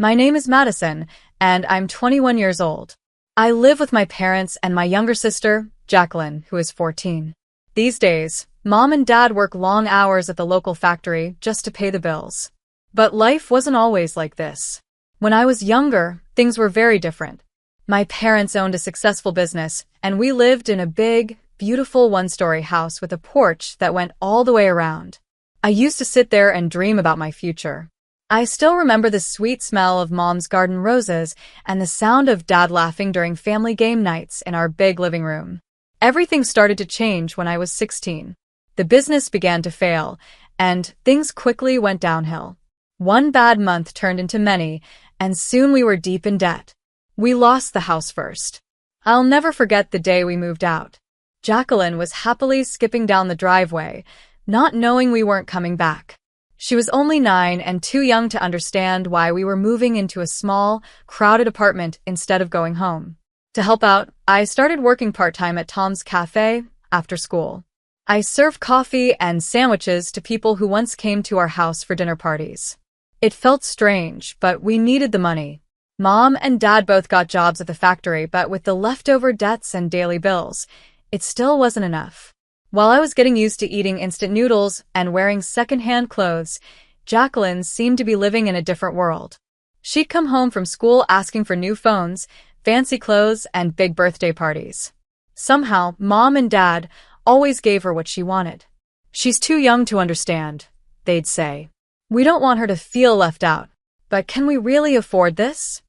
My name is Madison, and I'm 21 years old. I live with my parents and my younger sister, Jacqueline, who is 14. These days, Mom and Dad work long hours at the local factory just to pay the bills. But life wasn't always like this. When I was younger, things were very different. My parents owned a successful business, and we lived in a big, beautiful one-story house with a porch that went all the way around. I used to sit there and dream about my future. I still remember the sweet smell of Mom's garden roses and the sound of Dad laughing during family game nights in our big living room. Everything started to change when I was 16. The business began to fail, and things quickly went downhill. One bad month turned into many, and soon we were deep in debt. We lost the house first. I'll never forget the day we moved out. Jacqueline was happily skipping down the driveway, not knowing we weren't coming back. She was only 9 and too young to understand why we were moving into a small, crowded apartment instead of going home. To help out, I started working part-time at Tom's Cafe after school. I served coffee and sandwiches to people who once came to our house for dinner parties. It felt strange, but we needed the money. Mom and Dad both got jobs at the factory, but with the leftover debts and daily bills, it still wasn't enough. While I was getting used to eating instant noodles and wearing second-hand clothes, Jacqueline seemed to be living in a different world. She'd come home from school asking for new phones, fancy clothes, and big birthday parties. Somehow, Mom and Dad always gave her what she wanted. "She's too young to understand," they'd say. "We don't want her to feel left out. But can we really afford this?"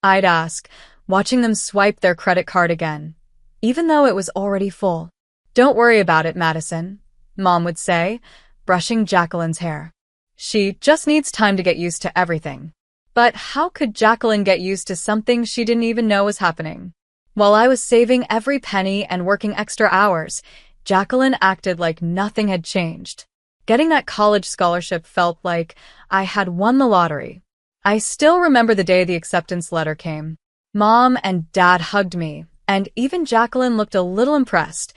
I'd ask, watching them swipe their credit card again, even though it was already full. "Don't worry about it, Madison," Mom would say, brushing Jacqueline's hair. "She just needs time to get used to everything." But how could Jacqueline get used to something she didn't even know was happening? While I was saving every penny and working extra hours, Jacqueline acted like nothing had changed. Getting that college scholarship felt like I had won the lottery. I still remember the day the acceptance letter came. Mom and Dad hugged me, and even Jacqueline looked a little impressed,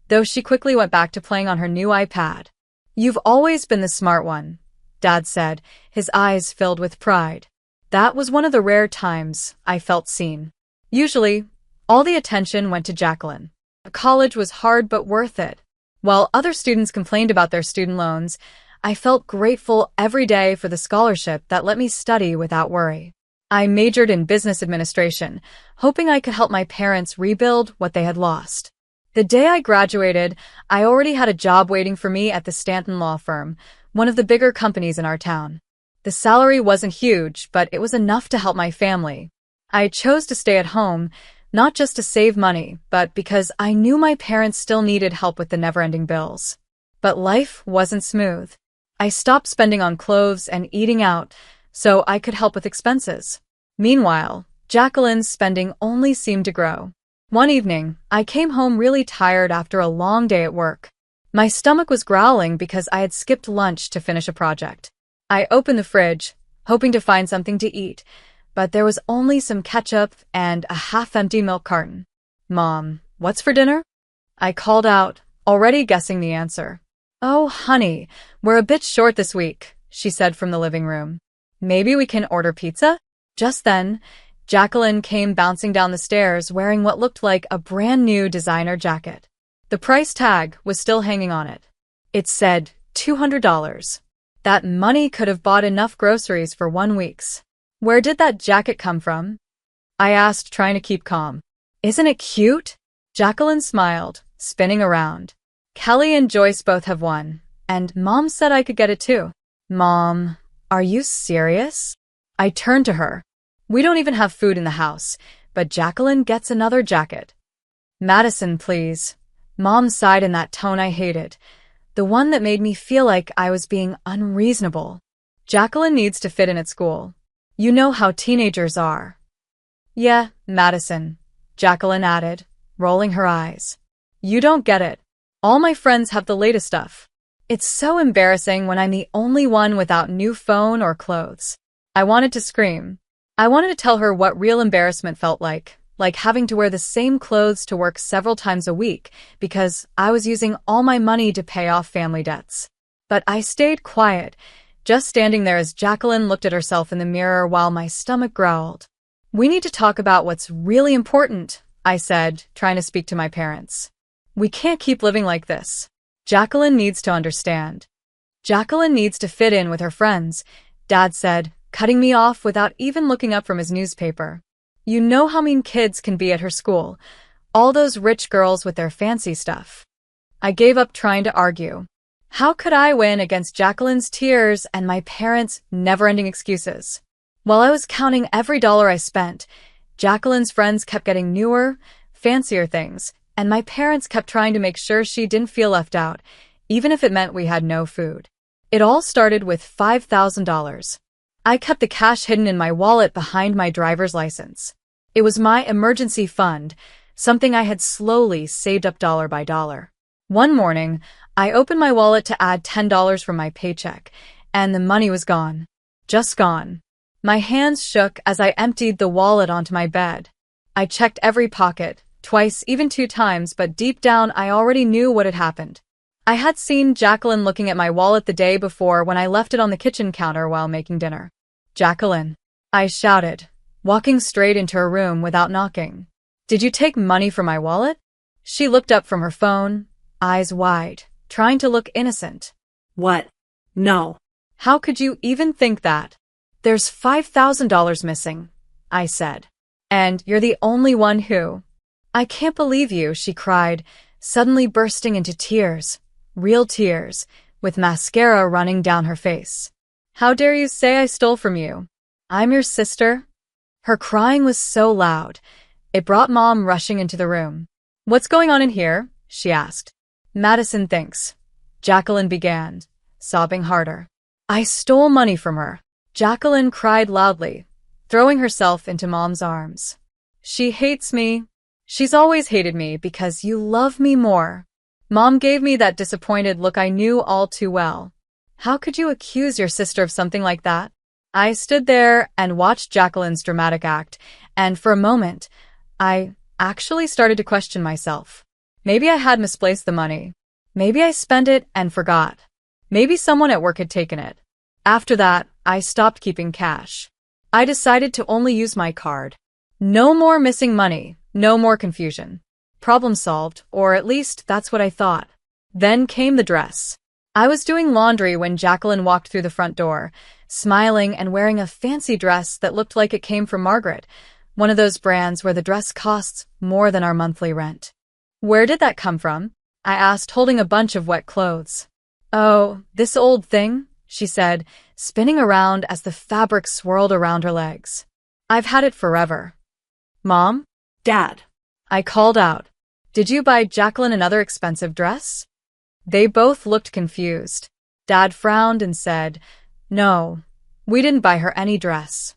though she quickly went back to playing on her new iPad. "You've always been the smart one," Dad said, his eyes filled with pride. That was one of the rare times I felt seen. Usually, all the attention went to Jacqueline. College was hard but worth it. While other students complained about their student loans, I felt grateful every day for the scholarship that let me study without worry. I majored in business administration, hoping I could help my parents rebuild what they had lost. The day I graduated, I already had a job waiting for me at the Stanton Law Firm, one of the bigger companies in our town. The salary wasn't huge, but it was enough to help my family. I chose to stay at home, not just to save money, but because I knew my parents still needed help with the never-ending bills. But life wasn't smooth. I stopped spending on clothes and eating out so I could help with expenses. Meanwhile, Jacqueline's spending only seemed to grow. One evening, I came home really tired after a long day at work. My stomach was growling because I had skipped lunch to finish a project. I opened the fridge, hoping to find something to eat, but there was only some ketchup and a half-empty milk carton. "Mom, what's for dinner?" I called out, already guessing the answer. "Oh, honey, we're a bit short this week," she said from the living room. "Maybe we can order pizza?" Just then, Jacqueline came bouncing down the stairs wearing what looked like a brand new designer jacket. The price tag was still hanging on it. It said $200. That money could have bought enough groceries for 1 week's. "Where did that jacket come from?" I asked, trying to keep calm. "Isn't it cute?" Jacqueline smiled, spinning around. "Kelly and Joyce both have one, and Mom said I could get it too." "Mom, are you serious?" I turned to her. "We don't even have food in the house, but Jacqueline gets another jacket." "Madison, please." Mom sighed in that tone I hated, the one that made me feel like I was being unreasonable. "Jacqueline needs to fit in at school. You know how teenagers are." "Yeah, Madison," Jacqueline added, rolling her eyes. "You don't get it. All my friends have the latest stuff. It's so embarrassing when I'm the only one without new phone or clothes." I wanted to scream. I wanted to tell her what real embarrassment felt like having to wear the same clothes to work several times a week because I was using all my money to pay off family debts. But I stayed quiet, just standing there as Jacqueline looked at herself in the mirror while my stomach growled. "We need to talk about what's really important," I said, trying to speak to my parents. "We can't keep living like this. Jacqueline needs to understand. Jacqueline needs to fit in with her friends," Dad said, cutting me off without even looking up from his newspaper. "You know how mean kids can be at her school. All those rich girls with their fancy stuff." I gave up trying to argue. How could I win against Jacqueline's tears and my parents' never-ending excuses? While I was counting every dollar I spent, Jacqueline's friends kept getting newer, fancier things, and my parents kept trying to make sure she didn't feel left out, even if it meant we had no food. It all started with $5,000. I kept the cash hidden in my wallet behind my driver's license. It was my emergency fund, something I had slowly saved up dollar by dollar. One morning, I opened my wallet to add $10 from my paycheck, and the money was gone. Just gone. My hands shook as I emptied the wallet onto my bed. I checked every pocket, twice, even 2 times, but deep down I already knew what had happened. I had seen Jacqueline looking at my wallet the day before when I left it on the kitchen counter while making dinner. "Jacqueline," I shouted, walking straight into her room without knocking. "Did you take money from my wallet?" She looked up from her phone, eyes wide, trying to look innocent. "What? No." "How could you even think that? There's $5,000 missing," I said. "And you're the only one who—" "I can't believe you," she cried, suddenly bursting into tears. Real tears, with mascara running down her face. "How dare you say I stole from you? I'm your sister." Her crying was so loud, it brought Mom rushing into the room. "What's going on in here?" she asked. "Madison thinks," Jacqueline began, sobbing harder. "I stole money from her." Jacqueline cried loudly, throwing herself into Mom's arms. "She hates me. She's always hated me because you love me more." Mom gave me that disappointed look I knew all too well. "How could you accuse your sister of something like that?" I stood there and watched Jacqueline's dramatic act, and for a moment, I actually started to question myself. Maybe I had misplaced the money. Maybe I spent it and forgot. Maybe someone at work had taken it. After that, I stopped keeping cash. I decided to only use my card. No more missing money, no more confusion. Problem solved, or at least that's what I thought. Then came the dress. I was doing laundry when Jacqueline walked through the front door, smiling and wearing a fancy dress that looked like it came from Margaret, one of those brands where the dress costs more than our monthly rent. "Where did that come from?" I asked, holding a bunch of wet clothes. "Oh, this old thing," she said, spinning around as the fabric swirled around her legs. "I've had it forever." "Mom?" "Dad." I called out. "Did you buy Jacqueline another expensive dress?" They both looked confused. Dad frowned and said, "No, we didn't buy her any dress."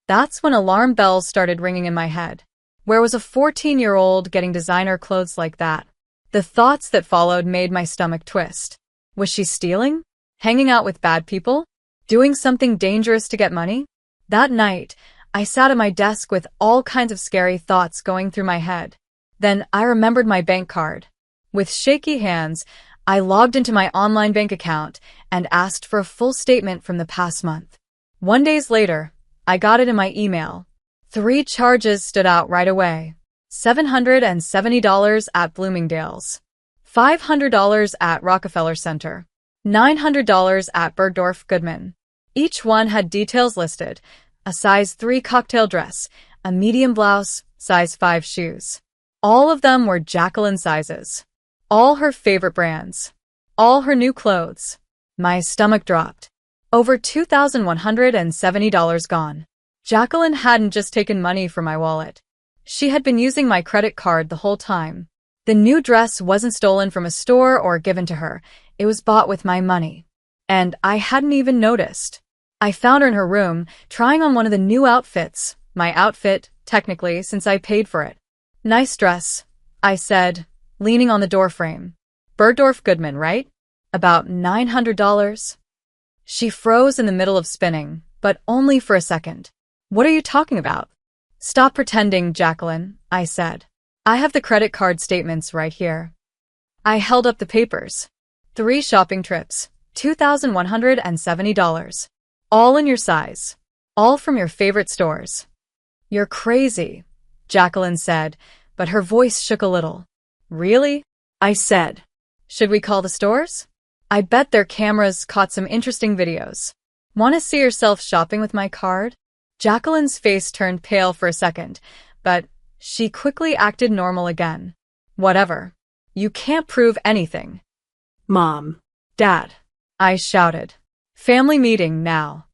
That's when alarm bells started ringing in my head. Where was a 14-year-old getting designer clothes like that? The thoughts that followed made my stomach twist. Was she stealing? Hanging out with bad people? Doing something dangerous to get money? That night, I sat at my desk with all kinds of scary thoughts going through my head. Then I remembered my bank card. With shaky hands, I logged into my online bank account and asked for a full statement from the past month. 1 day later, I got it in my email. 3 charges stood out right away. $770 at Bloomingdale's, $500 at Rockefeller Center, $900 at Bergdorf Goodman. Each one had details listed: a size 3 cocktail dress, a medium blouse, size 5 shoes. All of them were Jacqueline sizes. All her favorite brands. All her new clothes. My stomach dropped. Over $2,170 gone. Jacqueline hadn't just taken money from my wallet. She had been using my credit card the whole time. The new dress wasn't stolen from a store or given to her. It was bought with my money. And I hadn't even noticed. I found her in her room, trying on one of the new outfits. My outfit, technically, since I paid for it. "Nice dress," I said, leaning on the doorframe. "Bergdorf Goodman, right? About $900? She froze in the middle of spinning, but only for a second. "What are you talking about?" "Stop pretending, Jacqueline," I said. "I have the credit card statements right here." I held up the papers. 3 shopping trips, $2,170. All in your size. All from your favorite stores. You're crazy, Jacqueline said, but her voice shook a little. Really? I said. Should we call the stores? I bet their cameras caught some interesting videos. Want to see yourself shopping with my card? Jacqueline's face turned pale for a second, but she quickly acted normal again. Whatever. You can't prove anything. Mom. Dad, I shouted. Family meeting now.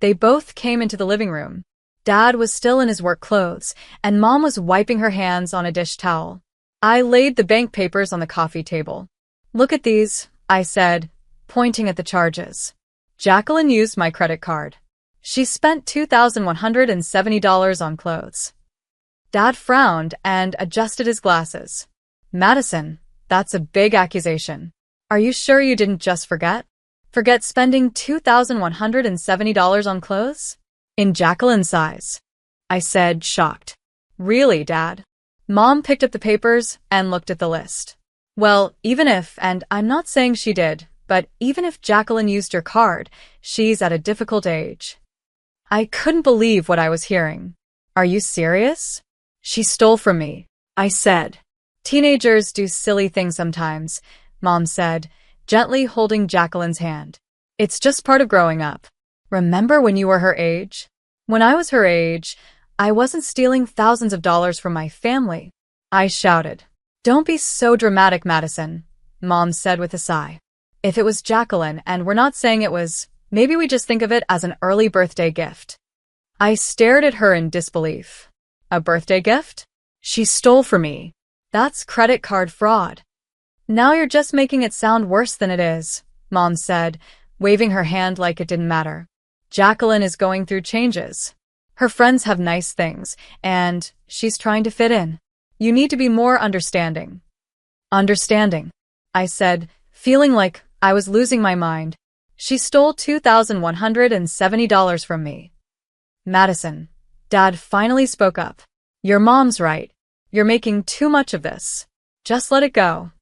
They both came into the living room. Dad was still in his work clothes, and Mom was wiping her hands on a dish towel. I laid the bank papers on the coffee table. Look at these, I said, pointing at the charges. Jacqueline used my credit card. She spent $2,170 on clothes. Dad frowned and adjusted his glasses. Madison, that's a big accusation. Are you sure you didn't just forget? Forget spending $2,170 on clothes? In Jacqueline's eyes. I said, shocked. Really, Dad? Mom picked up the papers and looked at the list. Well, even if, and I'm not saying she did, but even if Jacqueline used your card, she's at a difficult age. I couldn't believe what I was hearing. Are you serious? She stole from me, I said. Teenagers do silly things sometimes, Mom said, gently holding Jacqueline's hand. It's just part of growing up. Remember when you were her age? When I was her age, I wasn't stealing thousands of dollars from my family. I shouted. Don't be so dramatic, Madison, Mom said with a sigh. If it was Jacqueline, and we're not saying it was, maybe we just think of it as an early birthday gift. I stared at her in disbelief. A birthday gift? She stole from me. That's credit card fraud. Now you're just making it sound worse than it is, Mom said, waving her hand like it didn't matter. Jacqueline is going through changes. Her friends have nice things, and she's trying to fit in. You need to be more understanding. Understanding, I said, feeling like I was losing my mind. She stole $2,170 from me. Madison, Dad finally spoke up. Your mom's right. You're making too much of this. Just let it go.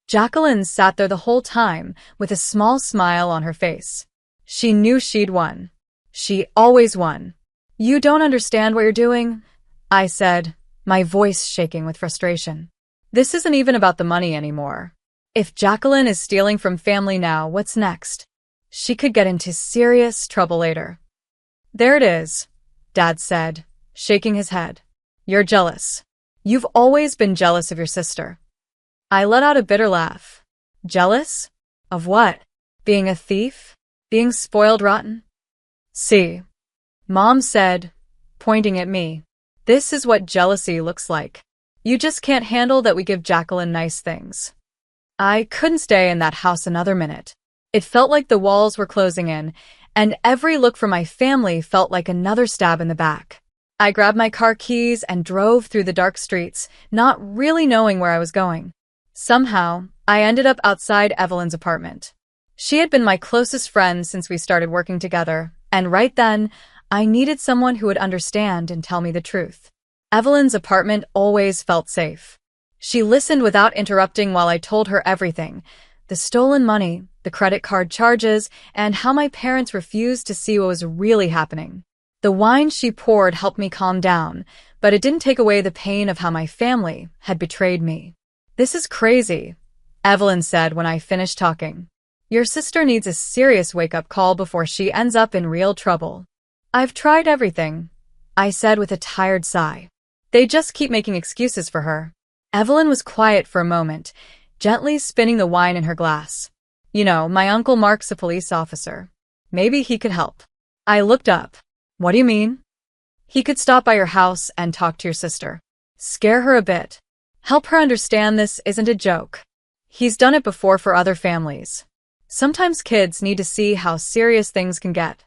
Jacqueline sat there the whole time with a small smile on her face. She knew she'd won. She always won. You don't understand what you're doing, I said, my voice shaking with frustration. This isn't even about the money anymore. If Jacqueline is stealing from family now, what's next? She could get into serious trouble later. There it is, Dad said, shaking his head. You're jealous. You've always been jealous of your sister. I let out a bitter laugh. Jealous? Of what? Being a thief? Being spoiled rotten? See, Mom said, pointing at me. This is what jealousy looks like. You just can't handle that we give Jacqueline nice things. I couldn't stay in that house another minute. It felt like the walls were closing in, and every look from my family felt like another stab in the back. I grabbed my car keys and drove through the dark streets, not really knowing where I was going. Somehow, I ended up outside Evelyn's apartment. She had been my closest friend since we started working together, and right then, I needed someone who would understand and tell me the truth. Evelyn's apartment always felt safe. She listened without interrupting while I told her everything. The stolen money, the credit card charges, and how my parents refused to see what was really happening. The wine she poured helped me calm down, but it didn't take away the pain of how my family had betrayed me. This is crazy, Evelyn said when I finished talking. Your sister needs a serious wake-up call before she ends up in real trouble. I've tried everything, I said with a tired sigh. They just keep making excuses for her. Evelyn was quiet for a moment, gently spinning the wine in her glass. You know, my Uncle Mark's a police officer. Maybe he could help. I looked up. What do you mean? He could stop by your house and talk to your sister. Scare her a bit. Help her understand this isn't a joke. He's done it before for other families. Sometimes kids need to see how serious things can get.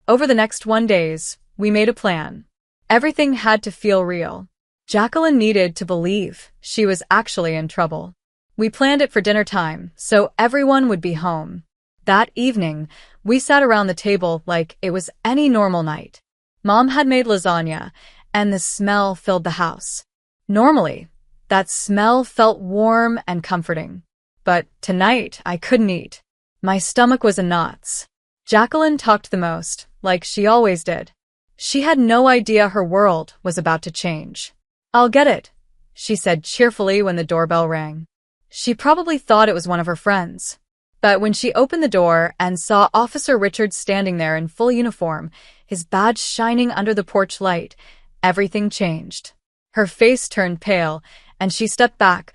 Over the next 1 days, we made a plan. Everything had to feel real. Jacqueline needed to believe she was actually in trouble. We planned it for dinner time, so everyone would be home. That evening, we sat around the table like it was any normal night. Mom had made lasagna, and the smell filled the house. Normally, that smell felt warm and comforting. But tonight, I couldn't eat. My stomach was in knots. Jacqueline talked the most, like she always did. She had no idea her world was about to change. "I'll get it," she said cheerfully when the doorbell rang. She probably thought it was one of her friends. But when she opened the door and saw Officer Richard standing there in full uniform, his badge shining under the porch light, everything changed. Her face turned pale, and she stepped back,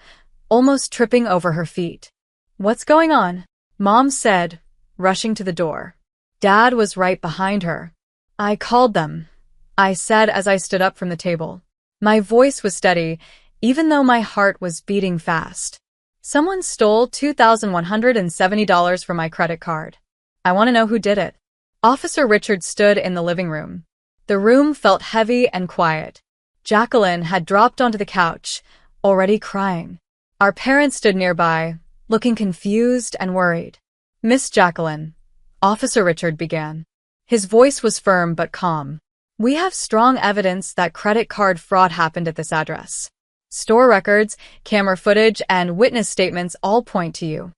almost tripping over her feet. "What's going on?" Mom said, rushing to the door. Dad was right behind her. "I called them," I said as I stood up from the table. My voice was steady, even though my heart was beating fast. "Someone stole $2,170 from my credit card. I want to know who did it." Officer Richard stood in the living room. The room felt heavy and quiet. Jacqueline had dropped onto the couch, already crying. Our parents stood nearby, looking confused and worried. "Miss Jacqueline," Officer Richard began. His voice was firm but calm. "We have strong evidence that credit card fraud happened at this address. Store records, camera footage, and witness statements all point to you."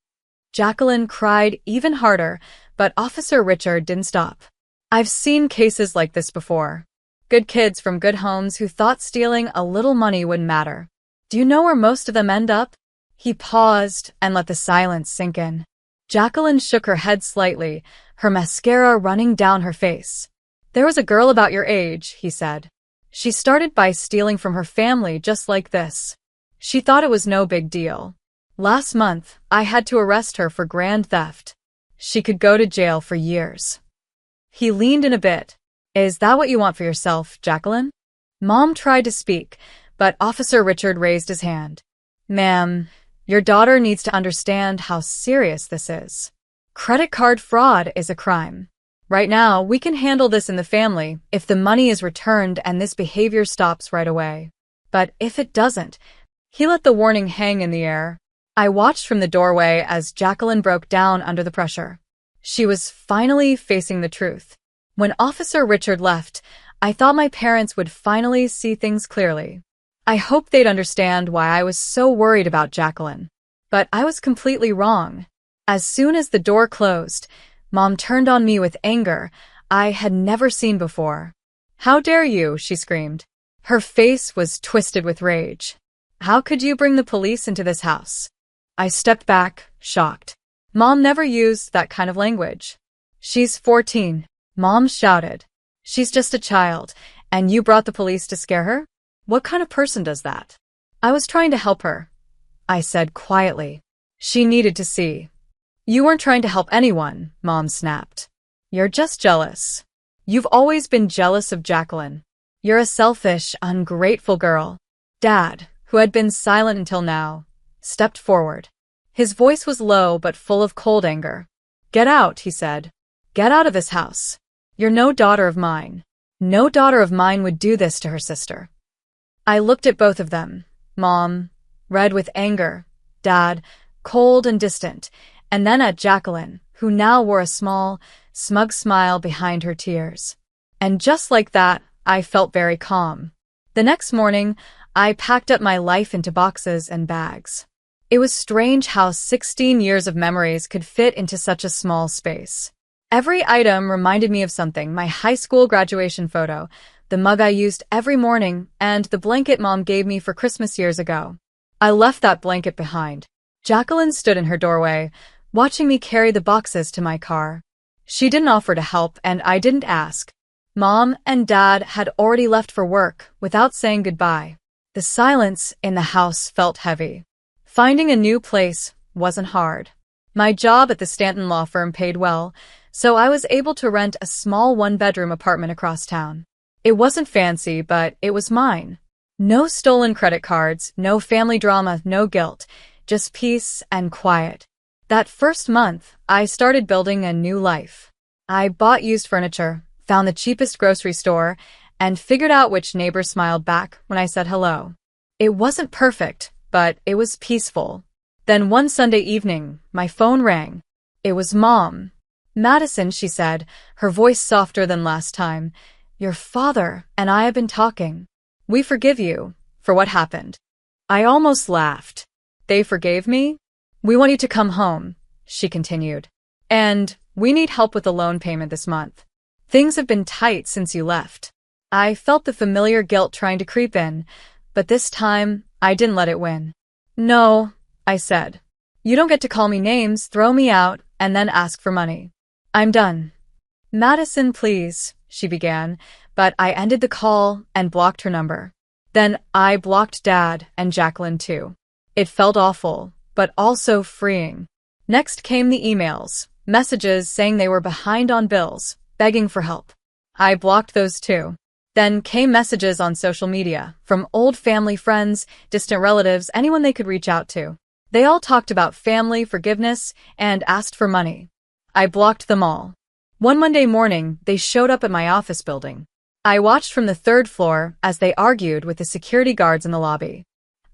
Jacqueline cried even harder, but Officer Richard didn't stop. "I've seen cases like this before. Good kids from good homes who thought stealing a little money wouldn't matter. Do you know where most of them end up?" He paused and let the silence sink in. Jacqueline shook her head slightly, her mascara running down her face. "There was a girl about your age," he said. "She started by stealing from her family just like this. She thought it was no big deal. Last month, I had to arrest her for grand theft. She could go to jail for years." He leaned in a bit. "Is that what you want for yourself, Jacqueline?" Mom tried to speak, but Officer Richard raised his hand. "Ma'am, your daughter needs to understand how serious this is. Credit card fraud is a crime. Right now, we can handle this in the family if the money is returned and this behavior stops right away. But if it doesn't," he let the warning hang in the air. I watched from the doorway as Jacqueline broke down under the pressure. She was finally facing the truth. When Officer Richard left, I thought my parents would finally see things clearly. I hoped they'd understand why I was so worried about Jacqueline. But I was completely wrong. As soon as the door closed, Mom turned on me with anger I had never seen before. "How dare you?" she screamed. Her face was twisted with rage. "How could you bring the police into this house?" I stepped back, shocked. Mom never used that kind of language. "She's 14, Mom shouted. "She's just a child, and you brought the police to scare her? What kind of person does that?" "I was trying to help her," I said quietly. "She needed to see." "You weren't trying to help anyone," Mom snapped. "You're just jealous. You've always been jealous of Jacqueline. You're a selfish, ungrateful girl." Dad, who had been silent until now, stepped forward. His voice was low but full of cold anger. "Get out," he said. "Get out of this house. You're no daughter of mine. No daughter of mine would do this to her sister." I looked at both of them, Mom, red with anger, Dad, cold and distant, and then at Jacqueline, who now wore a small, smug smile behind her tears. And just like that, I felt very calm. The next morning, I packed up my life into boxes and bags. It was strange how 16 years of memories could fit into such a small space. Every item reminded me of something: my high school graduation photo, the mug I used every morning, and the blanket Mom gave me for Christmas years ago. I left that blanket behind. Jacqueline stood in her doorway, watching me carry the boxes to my car. She didn't offer to help, and I didn't ask. Mom and Dad had already left for work without saying goodbye. The silence in the house felt heavy. Finding a new place wasn't hard. My job at the Stanton law firm paid well, so I was able to rent a small one-bedroom apartment across town. It wasn't fancy, but it was mine. No stolen credit cards, no family drama, no guilt, just peace and quiet. That first month, I started building a new life. I bought used furniture, found the cheapest grocery store, and figured out which neighbor smiled back when I said hello. It wasn't perfect, but it was peaceful. Then one Sunday evening, my phone rang. It was Mom. "Madison," she said, her voice softer than last time, "your father and I have been talking. We forgive you for what happened." I almost laughed. "They forgave me? We want you to come home," she continued. And we need help with the loan payment this month. Things have been tight since you left. I felt the familiar guilt trying to creep in, but this time, I didn't let it win. No, I said. You don't get to call me names, throw me out, and then ask for money. I'm done. Madison, please, she began, but I ended the call and blocked her number. Then I blocked Dad and Jacqueline too. It felt awful, but also freeing. Next came the emails, messages saying they were behind on bills, begging for help. I blocked those too. Then came messages on social media, from old family friends, distant relatives, anyone they could reach out to. They all talked about family, forgiveness, and asked for money. I blocked them all. One Monday morning, they showed up at my office building. I watched from the third floor as they argued with the security guards in the lobby.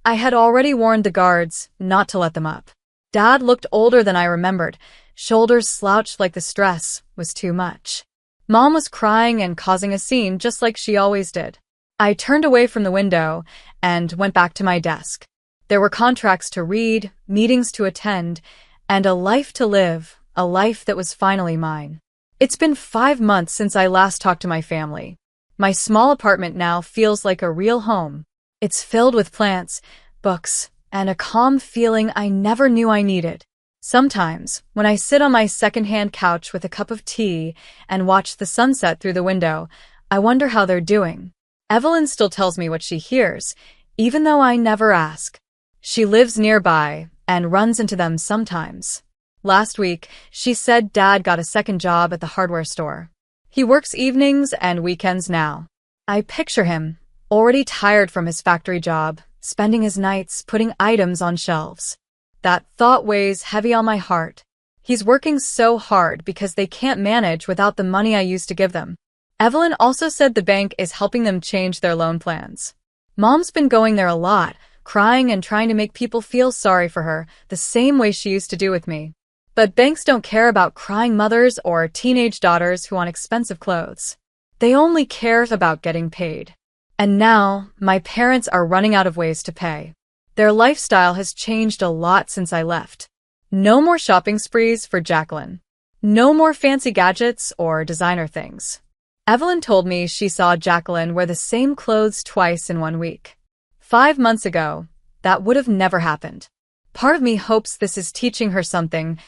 I had already warned the guards not to let them up. Dad looked older than I remembered. Shoulders slouched like the stress was too much. Mom was crying and causing a scene just like she always did. I turned away from the window and went back to my desk. There were contracts to read, meetings to attend, and a life to live, a life that was finally mine. It's been 5 months since I last talked to my family. My small apartment now feels like a real home. It's filled with plants, books, and a calm feeling I never knew I needed. Sometimes, when I sit on my secondhand couch with a cup of tea and watch the sunset through the window, I wonder how they're doing. Evelyn still tells me what she hears, even though I never ask. She lives nearby and runs into them sometimes. Last week, she said Dad got a second job at the hardware store. He works evenings and weekends now. I picture him, already tired from his factory job, spending his nights putting items on shelves. That thought weighs heavy on my heart. He's working so hard because they can't manage without the money I used to give them. Evelyn also said the bank is helping them change their loan plans. Mom's been going there a lot, crying and trying to make people feel sorry for her, the same way she used to do with me. But banks don't care about crying mothers or teenage daughters who want expensive clothes. They only care about getting paid. And now, my parents are running out of ways to pay. Their lifestyle has changed a lot since I left. No more shopping sprees for Jacqueline. No more fancy gadgets or designer things. Evelyn told me she saw Jacqueline wear the same clothes twice in 1 week. 5 months ago, that would have never happened. Part of me hopes this is teaching her something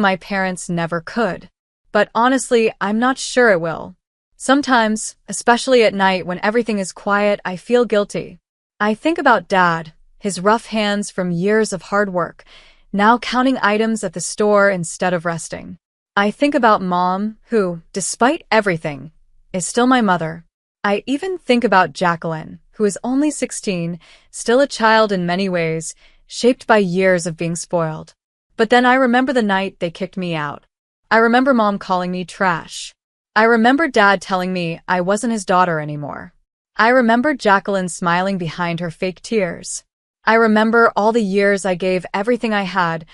my parents never could. But honestly, I'm not sure it will. Sometimes, especially at night when everything is quiet, I feel guilty. I think about Dad, his rough hands from years of hard work, now counting items at the store instead of resting. I think about Mom, who, despite everything, is still my mother. I even think about Jacqueline, who is only 16, still a child in many ways, shaped by years of being spoiled. But then I remember the night they kicked me out. I remember Mom calling me trash. I remember Dad telling me I wasn't his daughter anymore. I remember Jacqueline smiling behind her fake tears. I remember all the years I gave everything I had,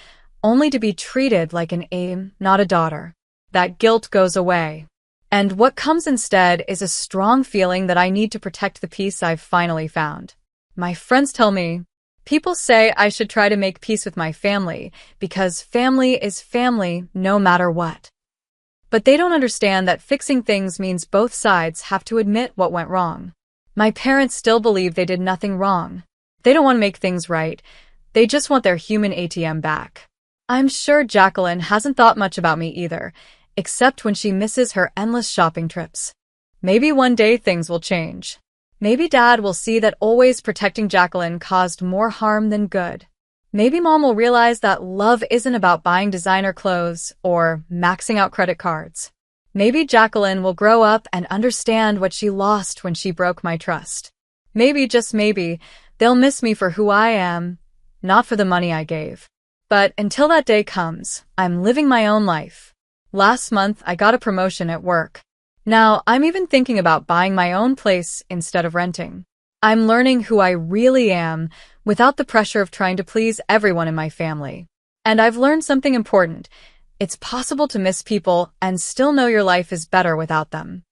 only to be treated like an aim, not a daughter. That guilt goes away. And what comes instead is a strong feeling that I need to protect the peace I've finally found. My friends tell me, people say I should try to make peace with my family, because family is family no matter what. But they don't understand that fixing things means both sides have to admit what went wrong. My parents still believe they did nothing wrong. They don't want to make things right. They just want their human ATM back. I'm sure Jacqueline hasn't thought much about me either, except when she misses her endless shopping trips. Maybe one day things will change. Maybe Dad will see that always protecting Jacqueline caused more harm than good. Maybe Mom will realize that love isn't about buying designer clothes or maxing out credit cards. Maybe Jacqueline will grow up and understand what she lost when she broke my trust. Maybe, just maybe, they'll miss me for who I am, not for the money I gave. But until that day comes, I'm living my own life. Last month, I got a promotion at work. Now, I'm even thinking about buying my own place instead of renting. I'm learning who I really am without the pressure of trying to please everyone in my family. And I've learned something important. It's possible to miss people and still know your life is better without them.